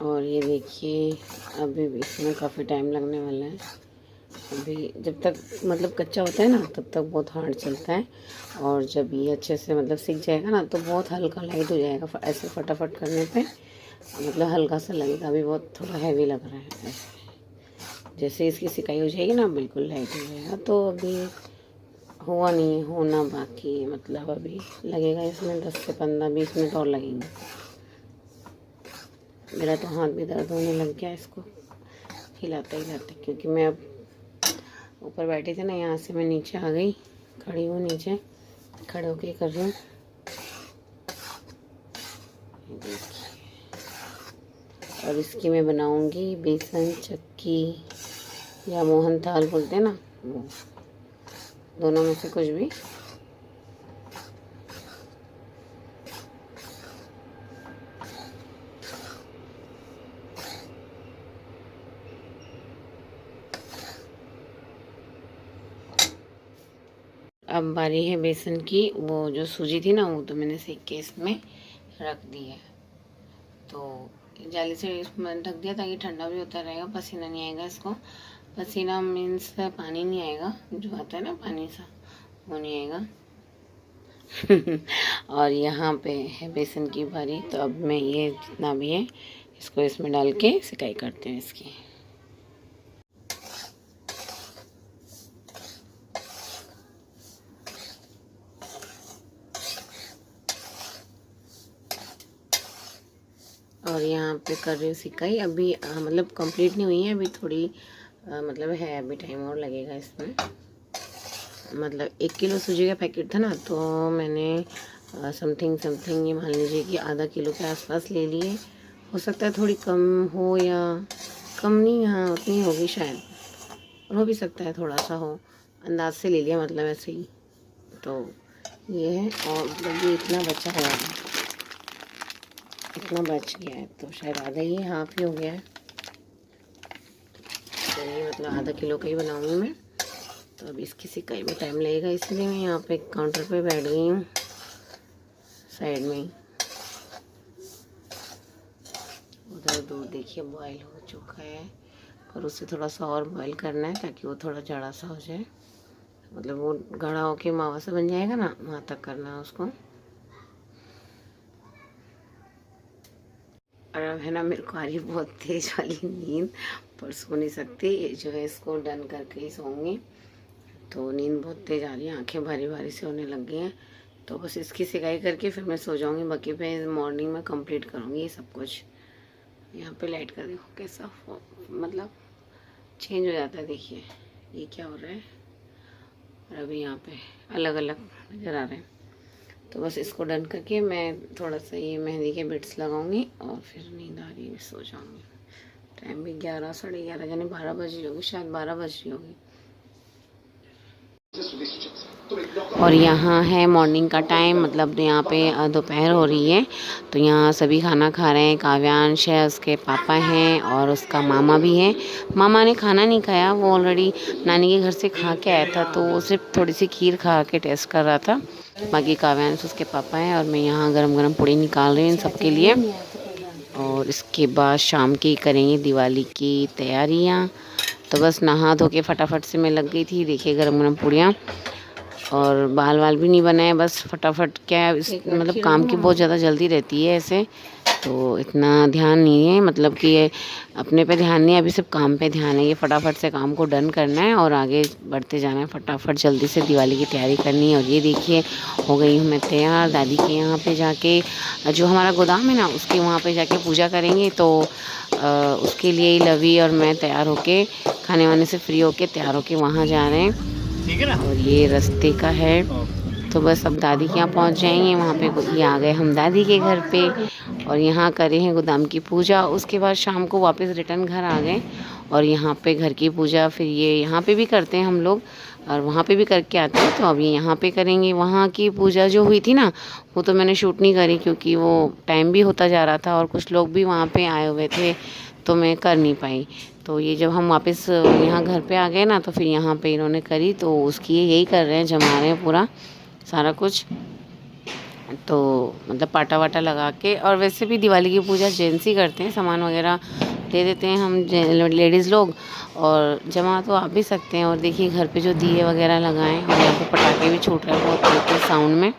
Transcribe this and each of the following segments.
और ये देखिए अभी भी इसमें काफ़ी टाइम लगने वाला है। अभी जब तक मतलब कच्चा होता है ना तब तक बहुत हार्ड चलता है, और जब ये अच्छे से मतलब सीख जाएगा ना तो बहुत हल्का लाइट हो जाएगा। ऐसे फटाफट करने पे मतलब हल्का सा लगेगा, अभी बहुत थोड़ा हैवी लग रहा है। ऐसे जैसे इसकी सिकाई हो जाएगी ना बिल्कुल लाइट हो जाएगा। तो अभी हुआ नहीं, होना बाकी है, मतलब अभी लगेगा इसमें 10 से 15-20 मिनट और लगेंगे। मेरा तो हाथ भी दर्द होने लग गया इसको हिलाते हिलाते, क्योंकि मैं अब ऊपर बैठी थी ना, यहाँ से मैं नीचे आ गई, खड़ी हूँ नीचे, खड़े होके कर रही हूँ। और इसकी मैं बनाऊंगी बेसन चक्की या मोहन थाल बोलते हैं ना, वो दोनों में से कुछ भी। अब बारी है बेसन की। वो जो सूजी थी ना वो तो मैंने सेक के इसमें रख दी है, तो जाली से इसमें ढक दिया ताकि ठंडा भी होता रहेगा, पसीना नहीं आएगा इसको। पसीना मीन्स पानी नहीं आएगा, जो आता है ना पानी सा, वो नहीं आएगा। और यहाँ पे है बेसन की बारी, तो अब मैं ये जितना भी है इसको इसमें डाल के सिकाई करते हैं इसकी। और यहाँ पे कर रही हूँ सिकाई। अभी मतलब कंप्लीट नहीं हुई है, अभी थोड़ी मतलब है, अभी टाइम और लगेगा इसमें। मतलब 1 किलो सूजी का पैकेट था ना, तो मैंने समथिंग ये मान लीजिए कि आधा किलो के आसपास ले लिए। हो सकता है थोड़ी कम हो या कम नहीं, हाँ उतनी होगी शायद, और हो भी सकता है थोड़ा सा हो, अंदाज से ले लिया मतलब ऐसे ही। तो ये है, और मतलब ये इतना बचा हुआ है, इतना बच गया है, तो शायद आधा ही हाफ ही हो गया है। तो ये मतलब आधा किलो का ही बनाऊँगी मैं। तो अब इसकी सिकाई में टाइम लगेगा, इसलिए मैं यहाँ पे काउंटर पे बैठ गई हूँ साइड में ही। उधर दूध देखिए बॉईल हो चुका है, पर उसे थोड़ा सा और बॉईल करना है ताकि वो थोड़ा जड़ा सा हो जाए, मतलब वो गाढ़ा होके मावा सा बन जाएगा ना, वहाँ तक करना है उसको। और अब है ना मेरे को आ रही बहुत तेज वाली नींद, पर सो नहीं सकती, ये जो है इसको डन करके ही सोऊंगी। तो नींद बहुत तेज आ रही है, आंखें भारी भारी से होने लग गई हैं। तो बस इसकी सिकाई करके फिर मैं सो जाऊंगी, बाकी पे मॉर्निंग में कंप्लीट करूंगी ये सब कुछ। यहाँ पे लाइट का देखो कैसा मतलब चेंज हो जाता है, देखिए ये क्या हो रहा है। और अभी यहाँ पे अलग अलग नज़र आ रहे हैं। तो बस इसको डन करके मैं थोड़ा सा ये मेहंदी के बिट्स लगाऊंगी और फिर नींद आ रही है, सो जाऊंगी। टाइम भी 11 साढ़े 11 यानी 12 बज रही होगी, शायद 12 बज रही होगी। और यहाँ है मॉर्निंग का टाइम, मतलब यहाँ पे दोपहर हो रही है। तो यहाँ सभी खाना खा रहे हैं, काव्यांश है, उसके पापा हैं और उसका मामा भी है। मामा ने खाना नहीं खाया, वो ऑलरेडी नानी के घर से खा के आया था, तो वो सिर्फ थोड़ी सी खीर खा के टेस्ट कर रहा था। बाकी काव्यांश उसके पापा हैं, और मैं यहाँ गरम गरम पूड़ी निकाल रही हूँ इन सबके लिए। और इसके बाद शाम की करेंगे दिवाली की तैयारियाँ। तो बस नहा धो के फटाफट से मैं लग गई थी, देखिए गरम गरम पूड़ियाँ। और बाल वाल भी नहीं बनाए, बस फटाफट क्या मतलब काम की बहुत ज़्यादा जल्दी रहती है ऐसे, तो इतना ध्यान नहीं है, मतलब कि ये अपने पे ध्यान नहीं है, अभी सिर्फ काम पे ध्यान है। ये फटाफट से काम को डन करना है और आगे बढ़ते जाना है, फटाफट जल्दी से दिवाली की तैयारी करनी है। और ये देखिए हो गई हूँ मैं तैयार, दादी के यहाँ पे जाके, जो हमारा गोदाम है ना उसके वहाँ पे जाके पूजा करेंगे। तो उसके लिए ही लवी और मैं तैयार होके खाने वाने से फ्री होके तैयार होके वहाँ जा रहे हैं। ठीक है ना, और ये रास्ते का है। तो बस अब दादी के यहाँ पहुँच जाएंगे, वहाँ पे ये आ गए हम दादी के घर पे, और यहाँ करे हैं गोदाम की पूजा। उसके बाद शाम को वापस रिटर्न घर आ गए, और यहाँ पे घर की पूजा फिर ये यहाँ पे भी करते हैं हम लोग, और वहाँ पे भी करके आते हैं। तो अब ये यहाँ पे करेंगे। वहाँ की पूजा जो हुई थी ना वो तो मैंने शूट नहीं करी, क्योंकि वो टाइम भी होता जा रहा था और कुछ लोग भी वहाँ पे आए हुए थे, तो मैं कर नहीं पाई। तो ये जब हम वापस यहाँ घर पे आ गए ना, तो फिर यहाँ पे इन्होंने करी, तो उसकी यही कर रहे हैं, जमा रहे हैं पूरा सारा कुछ। तो मतलब पाटा वाटा लगा के। और वैसे भी दिवाली की पूजा जेंट्स ही करते हैं, सामान वगैरह दे देते हैं हम लेडीज़ लोग, और जमा तो आप भी सकते हैं। और देखिए घर पे जो दिए वगैरह लगाएं, और यहाँ पे पटाखे भी छूट रहे हैं बहुत तेज साउंड में।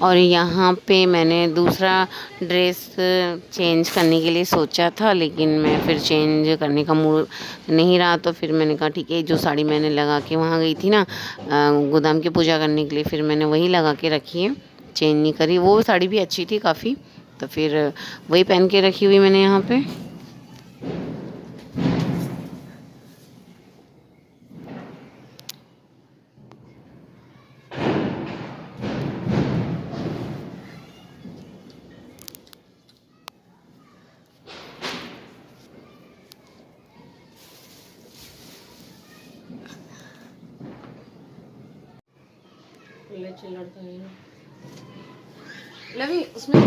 और यहाँ पे मैंने दूसरा ड्रेस चेंज करने के लिए सोचा था, लेकिन मैं फिर चेंज करने का मूड नहीं रहा, तो फिर मैंने कहा ठीक है, जो साड़ी मैंने लगा के वहाँ गई थी ना गोदाम की पूजा करने के लिए, फिर मैंने वही लगा के रखी है, चेंज नहीं करी। वो साड़ी भी अच्छी थी काफ़ी, तो फिर वही पहन के रखी हुई मैंने यहाँ पे। लवी उसमें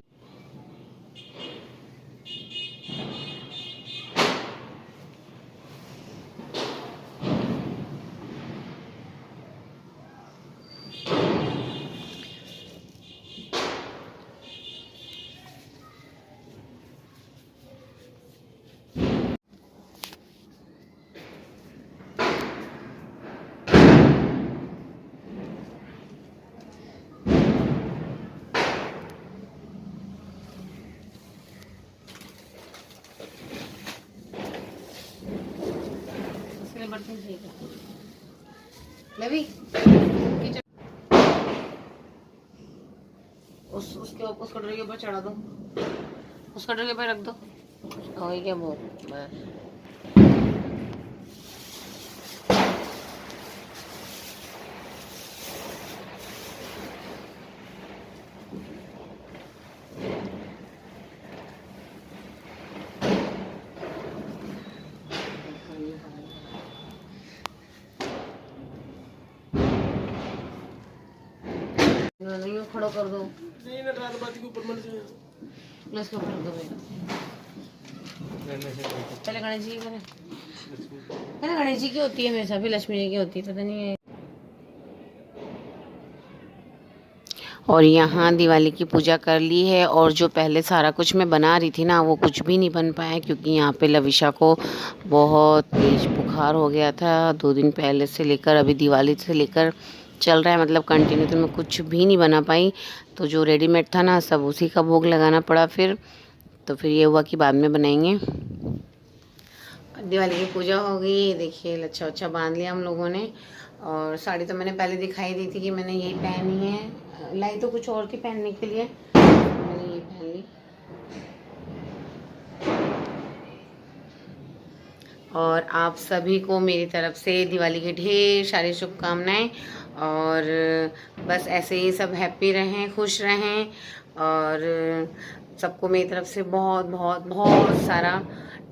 बर्तन ठीक है। लवी उस कटोरी के ऊपर चढ़ा दो, उस कटोरी के ऊपर रख दो। वही क्या वो बस। नहीं खड़ा कर दो, नहीं ना रात बात के ऊपर मत जाओ, इसके ऊपर रख दो। पहले गणेश जी की, पहले गणेश जी की होती है हमेशा, फिर लक्ष्मी जी की होती है, पता नहीं है। और यहाँ दिवाली की पूजा कर ली है, और जो पहले सारा कुछ मैं बना रही थी ना, वो कुछ भी नहीं बन पाया, क्योंकि यहाँ पे लविशा को बहुत तेज बुखार हो गया था 2 दिन पहले से लेकर अभी दिवाली से लेकर चल रहा है, मतलब कंटिन्यू। तो मैं कुछ भी नहीं बना पाई, तो जो रेडीमेड था ना सब उसी का भोग लगाना पड़ा फिर। तो फिर ये हुआ कि बाद में बनाएंगे। दिवाली की पूजा हो गई, देखिए लच्छा वच्छा बांध लिया हम लोगों ने। और साड़ी तो मैंने पहले दिखाई दी थी कि मैंने यही पहनी है, लाई तो कुछ और थी पहनने के लिए, मैंने ये पहन ली। और आप सभी को मेरी तरफ से दिवाली की ढेर सारी शुभकामनाएं, और बस ऐसे ही सब हैप्पी रहें, खुश रहें, और सबको मेरी तरफ से बहुत बहुत बहुत सारा,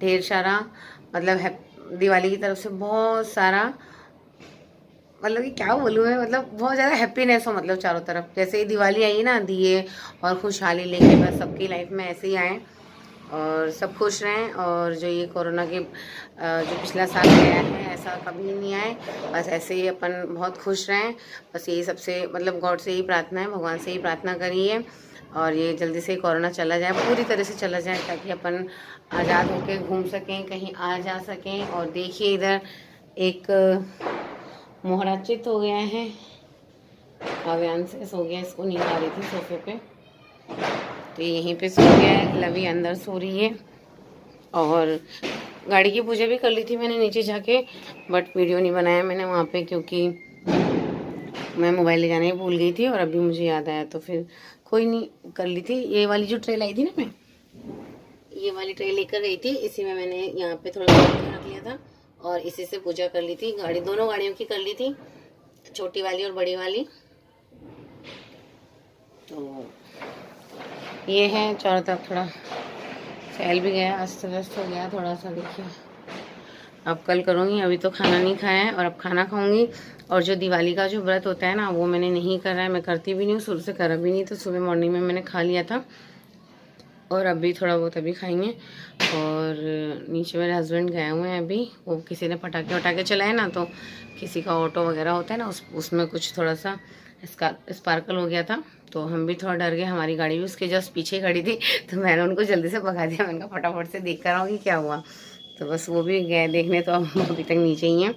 ढेर सारा, मतलब दिवाली की तरफ से बहुत सारा, मतलब कि क्या बोलूँ मैं, मतलब बहुत ज़्यादा हैप्पीनेस हो, मतलब चारों तरफ। जैसे ही दिवाली आई ना, दिए और खुशहाली लेके बस सबकी लाइफ में ऐसे ही आए, और सब खुश रहें। और जो ये कोरोना के जो पिछला साल गया है, ऐसा कभी नहीं आए, बस ऐसे ही अपन बहुत खुश रहें। बस यही सबसे, मतलब गॉड से ही प्रार्थना है, भगवान से ही प्रार्थना करिए, और ये जल्दी से कोरोना चला जाए, पूरी तरह से चला जाए, ताकि अपन आज़ाद होकर घूम सकें, कहीं आ जा सकें। और देखिए इधर एक मोहरा चित हो गया है, काव्यांश से सो गया, इसको नींद आ रही थी सोफे पे। तो यहीं पे सो गया है, लवी अंदर सो रही है। और गाड़ी की पूजा भी कर ली थी मैंने नीचे जाके, बट वीडियो नहीं बनाया मैंने वहाँ पे क्योंकि मैं मोबाइल ले जाने ही भूल गई थी और अभी मुझे याद आया तो फिर कोई नहीं, कर ली थी। ये वाली जो ट्रे लाई थी ना मैं, ये वाली ट्रे लेकर गई थी, इसी में मैंने यहाँ पे थोड़ा रख लिया था और इसी से पूजा कर ली थी। दोनों गाड़ियों की कर ली थी, छोटी वाली और बड़ी वाली। तो ये है, चारों तरफ थोड़ा फैल भी गया, अस्त व्यस्त हो गया थोड़ा सा, देखिए। अब कल करूँगी, अभी तो खाना नहीं खाया है और अब खाना खाऊंगी। और जो दिवाली का जो व्रत होता है ना, वो मैंने नहीं करा है, मैं करती भी नहीं हूँ, शुरू से करा भी नहीं। तो सुबह मॉर्निंग में मैंने खा लिया था और अभी थोड़ा बहुत अभी खाएंगे। और नीचे मेरे हस्बैंड गए हुए हैं अभी, वो किसी ने पटाखे वटाखे चलाए ना, तो किसी का ऑटो वगैरह होता है ना, उसमें कुछ थोड़ा सा स्पार्कल हो गया था, तो हम भी थोड़ा डर गए। हमारी गाड़ी भी उसके जस्ट पीछे खड़ी थी, तो मैंने उनको जल्दी से भगा दिया। मैंने कहा फटाफट से देख कर आऊँगी क्या हुआ। तो बस वो भी गए देखने, तो हम अभी तक नीचे ही हैं।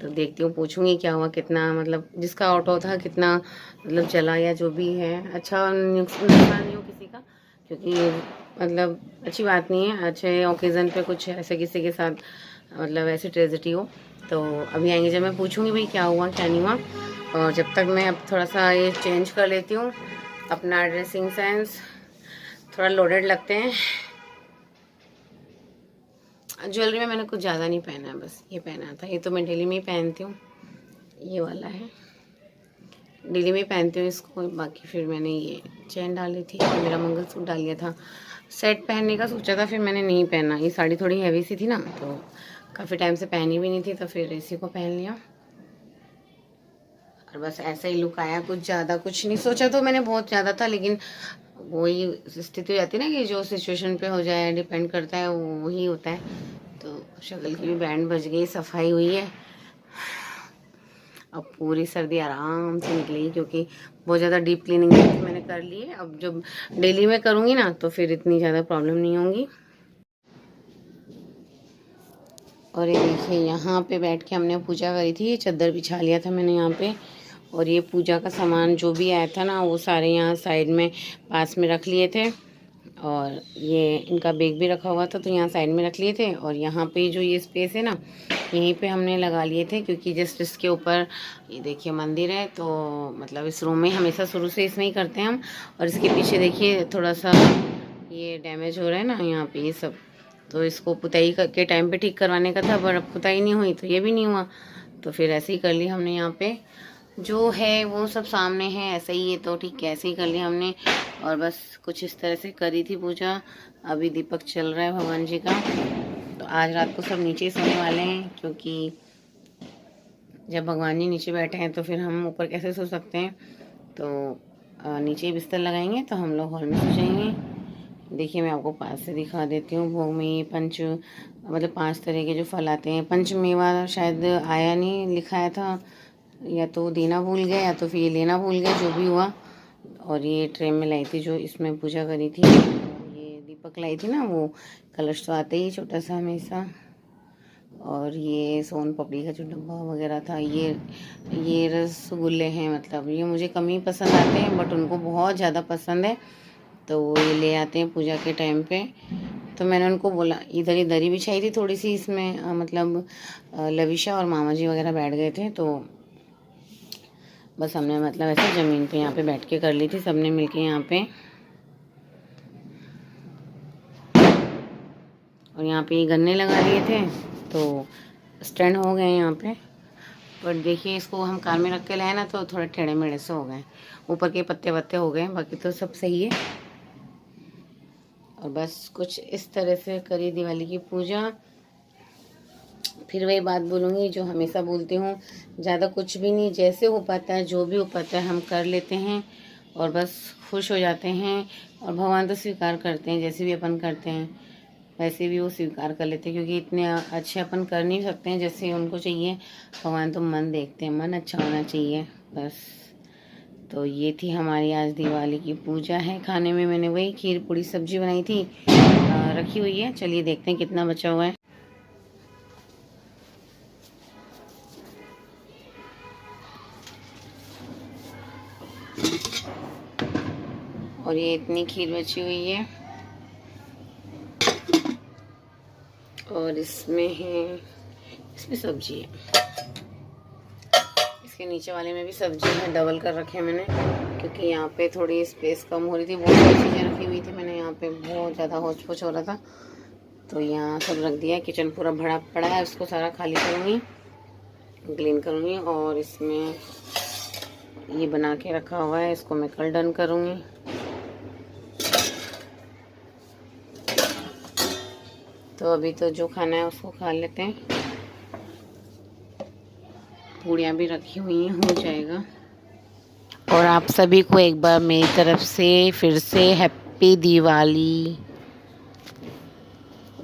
तो देखती हूँ, पूछूंगी क्या हुआ, कितना मतलब जिसका ऑटो था कितना मतलब चला या जो भी है। अच्छा नुकसान नहीं हो किसी का, क्योंकि मतलब अच्छी बात नहीं है, अच्छे ओकेज़न पे कुछ ऐसे किसी के साथ मतलब ऐसी ट्रेजेडी हो। तो अभी आएंगे जब मैं पूछूंगी भाई क्या हुआ क्या नहीं हुआ। और जब तक मैं अब थोड़ा सा ये चेंज कर लेती हूँ अपना ड्रेसिंग सेंस, थोड़ा लोडेड लगते हैं। ज्वेलरी में मैंने कुछ ज़्यादा नहीं पहना है, बस ये पहना था, ये तो मैं डेली में ही पहनती हूँ, ये वाला है, डेली में ही पहनती हूँ इसको। बाकी फिर मैंने ये चेन डाली थी और मेरा मंगलसूत्र डाल लिया था। सेट पहनने का सोचा था, फिर मैंने नहीं पहना, ये साड़ी थोड़ी हैवी सी थी ना, तो काफ़ी टाइम से पहनी भी नहीं थी, तो फिर इसी को पहन लिया। और बस ऐसा ही लुक आया, कुछ ज़्यादा कुछ नहीं सोचा तो मैंने बहुत ज़्यादा था, लेकिन वही स्थिति हो जाती है ना कि जो सिचुएशन पे हो जाए, डिपेंड करता है, वही होता है। तो शक्ल की भी बैंड बज गई, सफाई हुई है। अब पूरी सर्दी आराम से निकलेगी, क्योंकि बहुत ज़्यादा डीप क्लीनिंग मैंने कर ली है। अब जब डेली में करूँगी ना, तो फिर इतनी ज़्यादा प्रॉब्लम नहीं होगी। और ये देखिए, यहाँ पे बैठ के हमने पूजा करी थी, ये चादर बिछा लिया था मैंने यहाँ पे। और ये पूजा का सामान जो भी आया था ना, वो सारे यहाँ साइड में पास में रख लिए थे। और ये इनका बैग भी रखा हुआ था, तो यहाँ साइड में रख लिए थे। और यहाँ पे जो ये स्पेस है ना, यहीं पे हमने लगा लिए थे, क्योंकि जस्ट इसके ऊपर ये देखिए मंदिर है, तो मतलब इस रूम में हमेशा शुरू से इसमें ही करते हैं हम। और इसके पीछे देखिए थोड़ा सा ये डैमेज हो रहा है ना यहाँ पे ये सब, तो इसको पुताई के टाइम पे ठीक करवाने का था, पर अब पुताई नहीं हुई तो ये भी नहीं हुआ, तो फिर ऐसे ही कर लिया हमने। यहाँ पे जो है वो सब सामने है, ऐसे ही है, तो ठीक है, ऐसे ही कर लिया हमने। और बस कुछ इस तरह से करी थी पूजा। अभी दीपक चल रहा है भगवान जी का। तो आज रात को सब नीचे ही सोने वाले हैं, क्योंकि जब भगवान जी नीचे बैठे हैं तो फिर हम ऊपर कैसे सो सकते हैं। तो नीचे ही बिस्तर लगाएंगे, तो हम लोग हॉल में सो जाएंगे। देखिए मैं आपको पास से दिखा देती हूँ। भोग में मतलब 5 तरह के जो फल आते हैं, पंचमेवा शायद आया नहीं, लिखाया था, या तो देना भूल गया या तो फिर ये लेना भूल गया, जो भी हुआ। और ये ट्रे में लाई थी जो इसमें पूजा करी थी, ये दीपक लाई थी ना, वो कलश तो आते ही छोटा सा हमेशा। और ये सोन पापड़ी का जो डब्बा वगैरह था, ये रसगुल्ले हैं, मतलब ये मुझे कम ही पसंद आते हैं, बट उनको बहुत ज़्यादा पसंद है, तो वो ये ले आते हैं पूजा के टाइम पे। तो मैंने उनको बोला, इधर ही दरी बिछाई थी थोड़ी सी, इसमें मतलब लविशा और मामा जी वगैरह बैठ गए थे, तो बस हमने मतलब ऐसे ज़मीन पे यहाँ पे बैठ के कर ली थी सबने मिलके यहाँ पे। और यहाँ पे गन्ने लगा लिए थे, तो स्टैंड हो गए यहाँ पे। पर देखिए इसको हम कार में रख के लाए ना, तो थोड़े टेढ़े मेढ़े से हो गए, ऊपर के पत्ते वत्ते हो गए, बाकी तो सब सही है। और बस कुछ इस तरह से करी दिवाली की पूजा। फिर वही बात बोलूँगी जो हमेशा बोलती हूँ, ज़्यादा कुछ भी नहीं, जैसे हो पाता है, जो भी हो पाता है हम कर लेते हैं और बस खुश हो जाते हैं। और भगवान तो स्वीकार करते हैं, जैसे भी अपन करते हैं वैसे भी वो स्वीकार कर लेते हैं, क्योंकि इतने अच्छे अपन कर नहीं सकते हैं जैसे उनको चाहिए। भगवान तो मन देखते हैं, मन अच्छा होना चाहिए बस। तो ये थी हमारी आज दिवाली की पूजा है। खाने में मैंने वही खीर पूड़ी सब्जी बनाई थी, रखी हुई है। चलिए देखते हैं कितना बचा हुआ है। और ये इतनी खीर बची हुई है। और इसमें सब्जी है, इसके नीचे वाले में भी सब्जी है, डबल कर रखे हैं मैंने, क्योंकि यहाँ पे थोड़ी स्पेस कम हो रही थी। बहुत सारी चीज़ें रखी हुई थी मैंने, यहाँ पे बहुत ज़्यादा होच पोच हो रहा था, तो यहाँ सब रख दिया। किचन पूरा भरा पड़ा है, उसको सारा खाली करूँगी, क्लीन करूँगी। और इसमें ये बना के रखा हुआ है, इसको मैं कल डन करूँगी। तो अभी तो जो खाना है उसको खा लेते हैं। पूड़ियाँ भी रखी हुई हैं, हो जाएगा। और आप सभी को एक बार मेरी तरफ से फिर से हैप्पी दिवाली।